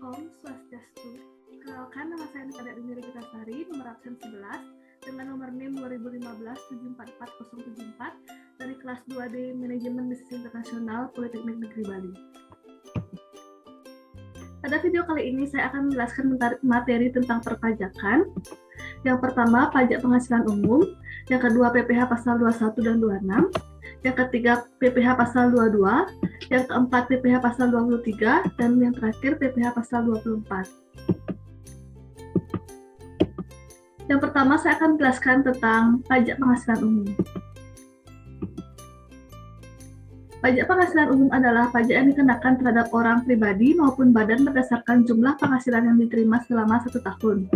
Om Swastiastu. Kenalkan, nama saya Nikada Dini Regitasari, nomor absen 11, dengan nomor NIM 2015-744074 dari kelas 2D Manajemen Bisnis Internasional Politeknik Negeri Bali. Pada video kali ini saya akan menjelaskan materi tentang perpajakan. Yang pertama, pajak penghasilan umum. Yang kedua, PPh pasal 21 dan 26. Yang ketiga, PPh pasal 22. Yang keempat, PPh pasal 23. Dan yang terakhir, PPh pasal 24. Yang pertama, saya akan menjelaskan tentang pajak penghasilan umum. Pajak penghasilan umum adalah pajak yang dikenakan terhadap orang pribadi maupun badan berdasarkan jumlah penghasilan yang diterima selama 1 tahun.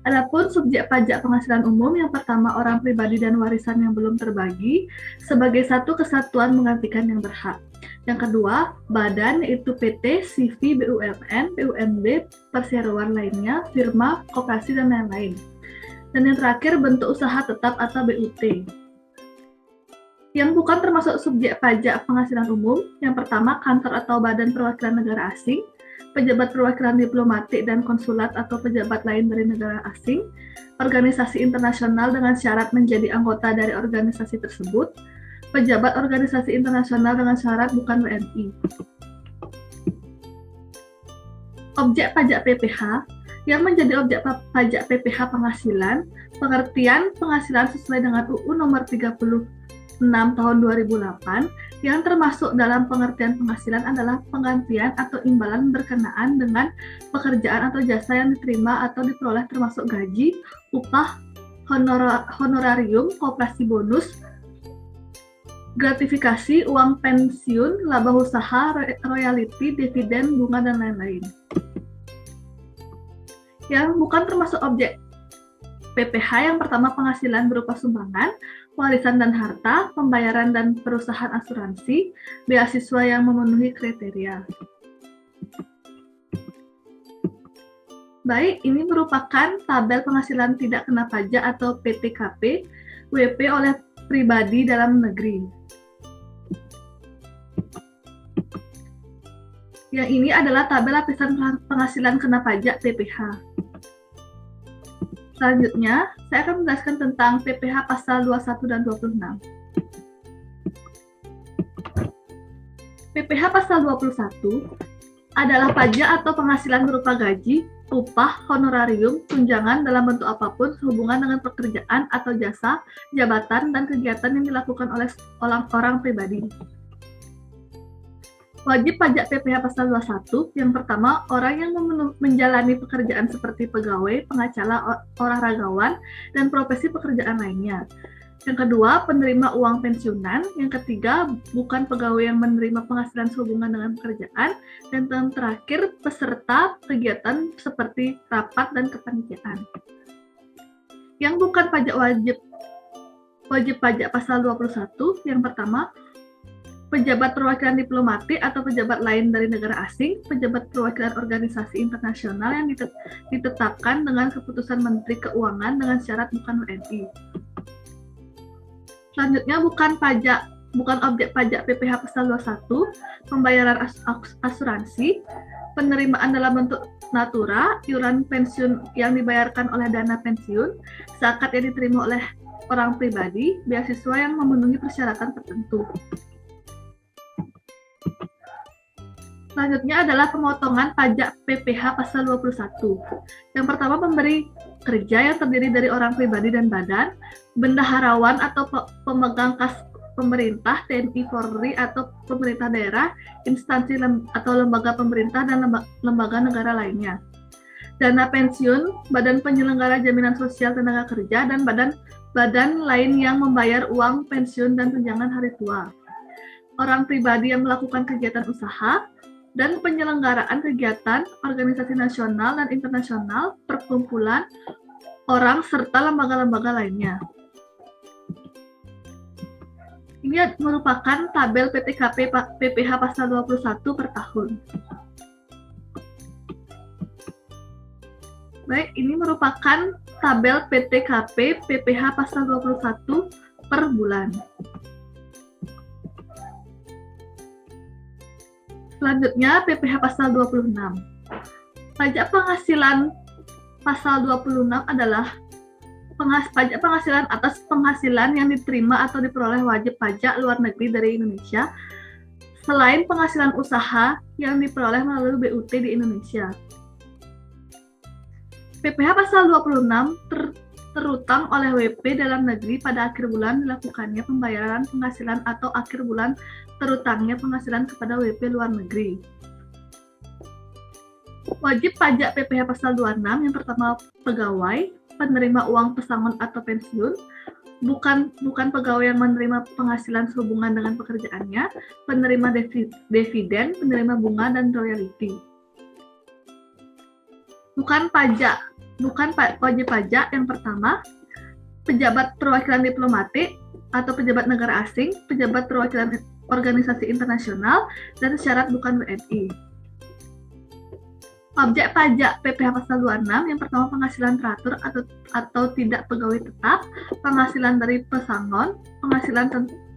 Adapun subjek pajak penghasilan umum yang pertama orang pribadi dan warisan yang belum terbagi sebagai satu kesatuan menggantikan yang berhak. Yang kedua, badan yaitu PT, CV, BUMN, BUMD, perseroan lainnya, firma, koperasi, dan lain-lain. Dan yang terakhir, bentuk usaha tetap atau BUT. Yang bukan termasuk subjek pajak penghasilan umum, yang pertama kantor atau badan perwakilan negara asing, pejabat perwakilan diplomatik dan konsulat atau pejabat lain dari negara asing, organisasi internasional dengan syarat menjadi anggota dari organisasi tersebut, pejabat organisasi internasional dengan syarat bukan WNI. Objek pajak PPh yang menjadi objek pajak PPh penghasilan, pengertian penghasilan sesuai dengan UU nomor 36 tahun 2008 yang termasuk dalam pengertian penghasilan adalah penggantian atau imbalan berkenaan dengan pekerjaan atau jasa yang diterima atau diperoleh termasuk gaji, upah, honorarium, koperasi bonus, gratifikasi, uang pensiun, laba usaha, royalti, dividen, bunga, dan lain-lain. Yang bukan termasuk objek PPh yang pertama penghasilan berupa sumbangan, warisan dan harta, pembayaran dan perusahaan asuransi, beasiswa yang memenuhi kriteria. Baik, ini merupakan tabel penghasilan tidak kena pajak atau PTKP WP oleh pribadi dalam negeri. Yang ini adalah tabel lapisan penghasilan kena pajak PPh. Selanjutnya, saya akan menjelaskan tentang PPh pasal 21 dan 26. PPh pasal 21 adalah pajak atau penghasilan berupa gaji, upah, honorarium, tunjangan dalam bentuk apapun sehubungan dengan pekerjaan atau jasa, jabatan, dan kegiatan yang dilakukan oleh orang pribadi. Wajib pajak PPh pasal 21, yang pertama, orang yang menjalani pekerjaan seperti pegawai, pengacara, olahragawan, dan profesi pekerjaan lainnya. Yang kedua, penerima uang pensiunan. Yang ketiga, bukan pegawai yang menerima penghasilan sehubungan dengan pekerjaan. Dan yang terakhir, peserta kegiatan seperti rapat dan kepanitiaan. Yang bukan pajak wajib pajak pasal 21, yang pertama, pejabat perwakilan diplomatik atau pejabat lain dari negara asing, pejabat perwakilan organisasi internasional yang ditetapkan dengan keputusan Menteri Keuangan dengan syarat bukan WNI. Selanjutnya bukan objek pajak PPh pasal 21, pembayaran asuransi, penerimaan dalam bentuk natura, iuran pensiun yang dibayarkan oleh dana pensiun, zakat yang diterima oleh orang pribadi, beasiswa yang memenuhi persyaratan tertentu. Selanjutnya adalah pemotongan pajak PPh pasal 21. Yang pertama, pemberi kerja yang terdiri dari orang pribadi dan badan, bendaharawan atau pemegang kas pemerintah, TNI, Polri atau pemerintah daerah, instansi atau lembaga pemerintah dan lembaga negara lainnya. Dana pensiun, badan penyelenggara jaminan sosial tenaga kerja, dan badan lain yang membayar uang pensiun dan tunjangan hari tua. Orang pribadi yang melakukan kegiatan usaha, dan penyelenggaraan kegiatan organisasi nasional dan internasional, perkumpulan orang, serta lembaga-lembaga lainnya. Ini merupakan tabel PTKP PPh pasal 21 per tahun. Baik, ini merupakan tabel PTKP PPh pasal 21 per bulan. Selanjutnya, PPh pasal 26. Pajak penghasilan pasal 26 adalah pajak penghasilan atas penghasilan yang diterima atau diperoleh wajib pajak luar negeri dari Indonesia selain penghasilan usaha yang diperoleh melalui BUT di Indonesia. PPh pasal 26 terutang oleh WP dalam negeri pada akhir bulan dilakukannya pembayaran penghasilan atau akhir bulan terutangnya penghasilan kepada WP luar negeri. Wajib pajak PPh pasal 26 yang pertama pegawai, penerima uang pesangon atau pensiun, bukan pegawai yang menerima penghasilan sehubungan dengan pekerjaannya, penerima dividen, penerima bunga dan royalti. Wajib pajak yang pertama pejabat perwakilan diplomatik atau pejabat negara asing, pejabat perwakilan organisasi internasional, dan syarat bukan WNI. Objek pajak PPh pasal 26 yang pertama penghasilan teratur atau tidak pegawai tetap, penghasilan dari pesangon, penghasilan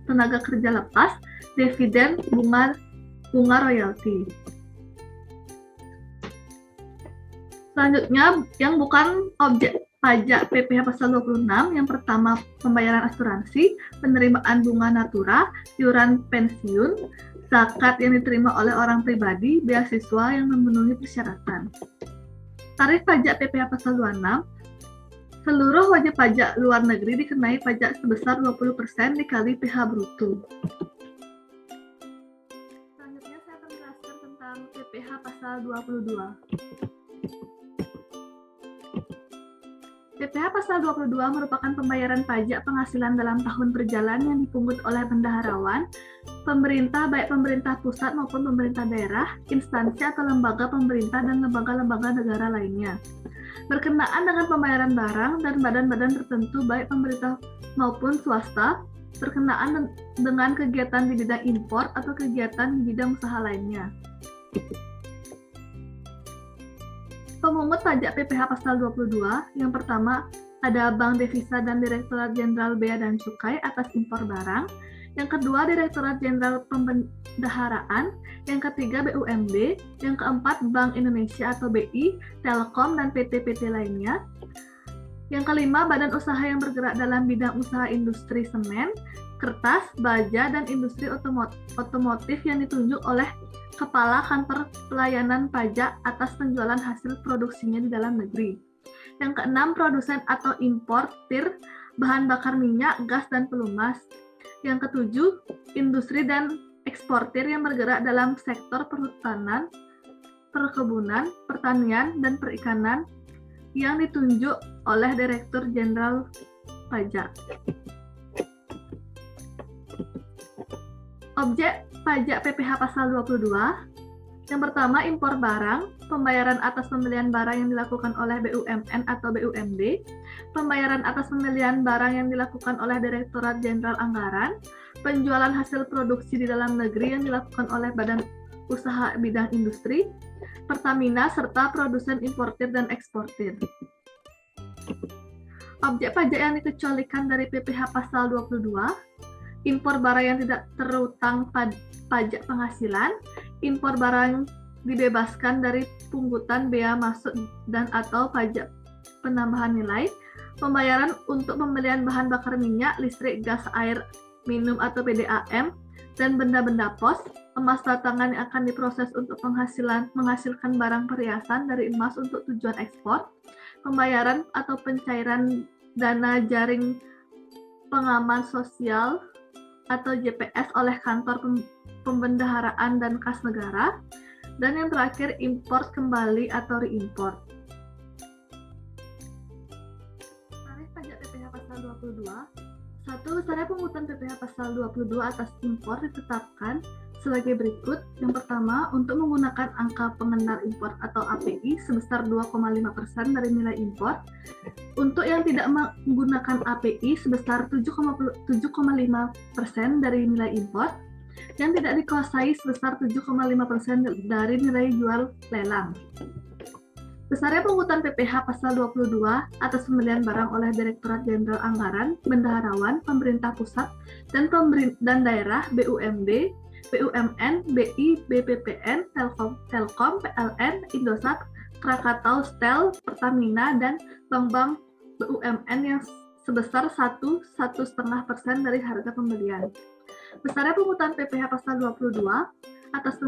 tenaga kerja lepas, dividen, bunga royalti. Selanjutnya yang bukan objek pajak PPh pasal 26 yang pertama pembayaran asuransi, penerimaan bunga natura, iuran pensiun, zakat yang diterima oleh orang pribadi, beasiswa yang memenuhi persyaratan. Tarif pajak PPh pasal 26, seluruh wajib pajak luar negeri dikenai pajak sebesar 20% dikali PH bruto. Selanjutnya saya akan menjelaskan tentang PPh pasal 22. PPh pasal 22 merupakan pembayaran pajak penghasilan dalam tahun berjalan yang dipungut oleh bendaharawan, pemerintah baik pemerintah pusat maupun pemerintah daerah, instansi atau lembaga pemerintah dan lembaga-lembaga negara lainnya. Berkenaan dengan pembayaran barang dan badan-badan tertentu baik pemerintah maupun swasta, berkenaan dengan kegiatan di bidang impor atau kegiatan di bidang usaha lainnya. Pemungut pajak PPh pasal 22, yang pertama ada Bank Devisa dan Direktorat Jenderal Bea dan Cukai atas impor barang, yang kedua Direktorat Jenderal Pembendaharaan, yang ketiga BUMD, yang keempat Bank Indonesia atau BI, Telkom dan PT-PT lainnya, yang kelima Badan Usaha yang bergerak dalam bidang usaha industri semen, kertas, baja, dan industri otomotif yang ditunjuk oleh Kepala Kantor Pelayanan Pajak atas penjualan hasil produksinya di dalam negeri. Yang keenam, produsen atau importir bahan bakar minyak, gas, dan pelumas. Yang ketujuh, industri dan eksportir yang bergerak dalam sektor perhutanan, perkebunan, pertanian, dan perikanan yang ditunjuk oleh Direktur Jenderal Pajak. Objek pajak PPh pasal 22. Yang pertama, impor barang, pembayaran atas pembelian barang yang dilakukan oleh BUMN atau BUMD, pembayaran atas pembelian barang yang dilakukan oleh Direktorat Jenderal Anggaran, penjualan hasil produksi di dalam negeri yang dilakukan oleh Badan Usaha Bidang Industri, Pertamina, serta produsen importir dan eksportir. Objek pajak yang dikecualikan dari PPh pasal 22, impor barang yang tidak terutang pajak penghasilan, impor barang dibebaskan dari pungutan bea masuk dan atau pajak penambahan nilai, pembayaran untuk pembelian bahan bakar minyak, listrik, gas, air minum atau PDAM, dan benda-benda pos, emas batangan yang akan diproses untuk menghasilkan barang perhiasan dari emas untuk tujuan ekspor, pembayaran atau pencairan dana jaring pengaman sosial atau JPS oleh kantor pembendaharaan dan kas negara, dan yang terakhir import kembali atau reimport. Tarif pajak PPh pasal 22. 1. Tarif pungutan PPh pasal 22 atas impor ditetapkan sebagai berikut. Yang pertama, untuk menggunakan angka pengenal impor atau API sebesar 2,5% dari nilai impor. Untuk yang tidak menggunakan API sebesar 7,5% dari nilai impor. Yang tidak dikuasai sebesar 7,5% dari nilai jual lelang. Besarnya pungutan PPh pasal 22 atas pembelian barang oleh Direktorat Jenderal Anggaran, Bendaharawan, Pemerintah Pusat, dan daerah BUMD BUMN, BI, BPPN, Telkom, PLN, Indosat, Krakatau, Stel, Pertamina, dan bank-bank BUMN yang sebesar 1,5% dari harga pembelian. Besarnya pungutan PPh pasal 22 atas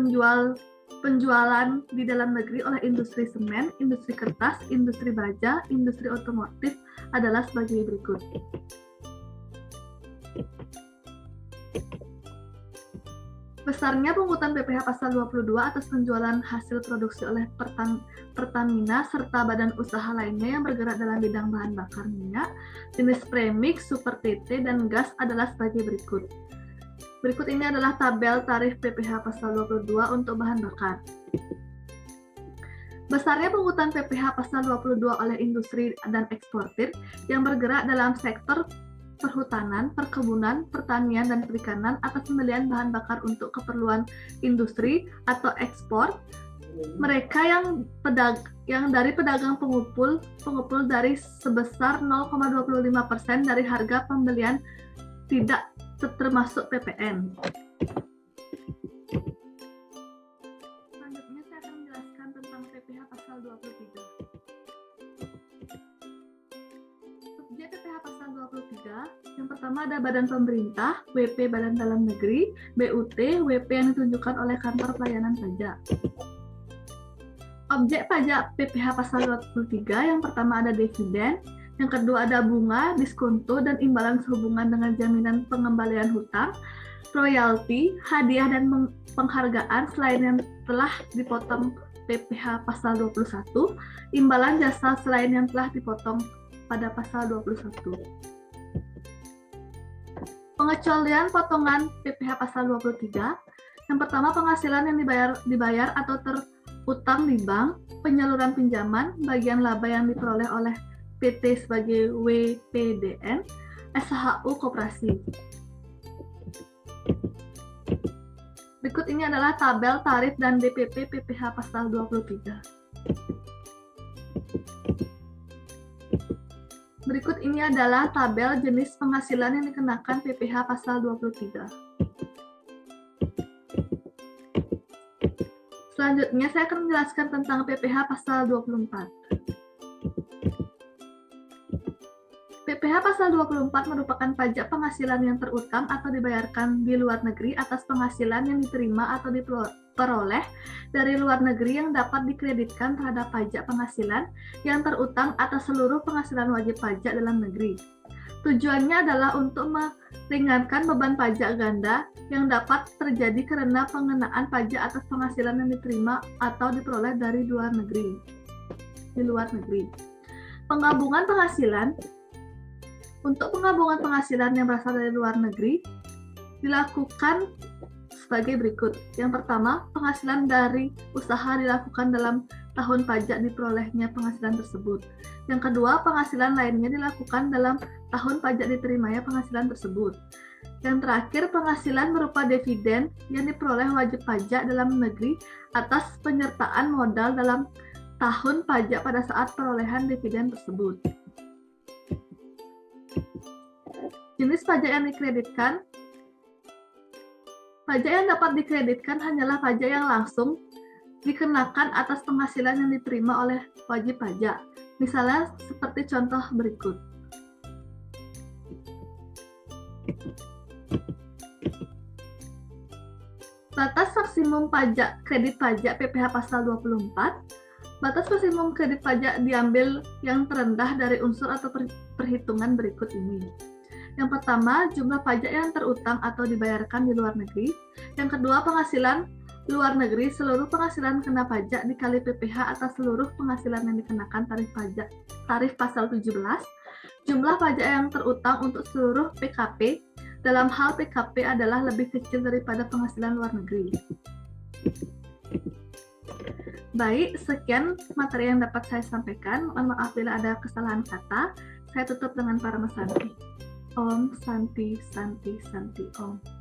penjualan di dalam negeri oleh industri semen, industri kertas, industri baja, industri otomotif adalah sebagai berikut. Besarnya pungutan PPh pasal 22 atas penjualan hasil produksi oleh Pertamina serta badan usaha lainnya yang bergerak dalam bidang bahan bakar minyak, jenis premix, super TT, dan gas adalah sebagai berikut. Berikut ini adalah tabel tarif PPh pasal 22 untuk bahan bakar. Besarnya pungutan PPh pasal 22 oleh industri dan eksportir yang bergerak dalam sektor perhutanan, perkebunan, pertanian, dan perikanan atas pembelian bahan bakar untuk keperluan industri atau ekspor. Mereka yang dari pedagang pengumpul dari sebesar 0,25% dari harga pembelian tidak termasuk PPN. Selanjutnya saya akan menjelaskan tentang PPh pasal 23. Subjek PPh pasal 23, yang pertama ada badan pemerintah, WP Badan Dalam Negeri, BUT, WP yang ditunjukkan oleh Kantor Pelayanan Pajak. Objek pajak PPh pasal 23, yang pertama ada dividen, yang kedua ada bunga, diskonto, dan imbalan sehubungan dengan jaminan pengembalian hutang, royalti, hadiah, dan penghargaan selain yang telah dipotong PPh pasal 21, imbalan jasa selain yang telah dipotong pada pasal 21. Pengecualian potongan PPh pasal 23, yang pertama penghasilan yang dibayar atau terutang di bank, penyaluran pinjaman, bagian laba yang diperoleh oleh PT sebagai WPDN, SHU koperasi. Berikut ini adalah tabel tarif dan DPP PPh pasal 23. Berikut ini adalah tabel jenis penghasilan yang dikenakan PPh pasal 23. Selanjutnya saya akan menjelaskan tentang PPh pasal 24. PPh pasal 24 merupakan pajak penghasilan yang terutang atau dibayarkan di luar negeri atas penghasilan yang diterima atau diperoleh dari luar negeri yang dapat dikreditkan terhadap pajak penghasilan yang terutang atas seluruh penghasilan wajib pajak dalam negeri. Tujuannya adalah untuk meringankan beban pajak ganda yang dapat terjadi karena pengenaan pajak atas penghasilan yang diterima atau diperoleh dari luar negeri. Penggabungan penghasilan. Untuk penggabungan penghasilan yang berasal dari luar negeri dilakukan sebagai berikut. Yang pertama, penghasilan dari usaha dilakukan dalam tahun pajak diperolehnya penghasilan tersebut. Yang kedua, penghasilan lainnya dilakukan dalam tahun pajak diterimanya penghasilan tersebut. Yang terakhir, penghasilan berupa dividen yang diperoleh wajib pajak dalam negeri atas penyertaan modal dalam tahun pajak pada saat perolehan dividen tersebut. Jenis pajak yang dikreditkan. Pajak yang dapat dikreditkan hanyalah pajak yang langsung dikenakan atas penghasilan yang diterima oleh wajib pajak. Misalnya seperti contoh berikut. Batas maksimum pajak kredit pajak PPh pasal 24. Batas maksimum kredit pajak diambil yang terendah dari unsur atau perhitungan berikut ini. Yang pertama, jumlah pajak yang terutang atau dibayarkan di luar negeri. Yang kedua, penghasilan luar negeri, seluruh penghasilan kena pajak dikali PPh atas seluruh penghasilan yang dikenakan tarif pasal 17. Jumlah pajak yang terutang untuk seluruh PKP dalam hal PKP adalah lebih kecil daripada penghasilan luar negeri. Baik, sekian materi yang dapat saya sampaikan. Mohon maaf bila ada kesalahan kata. Saya tutup dengan Paramasanti. Om Santi Santi Santi Om.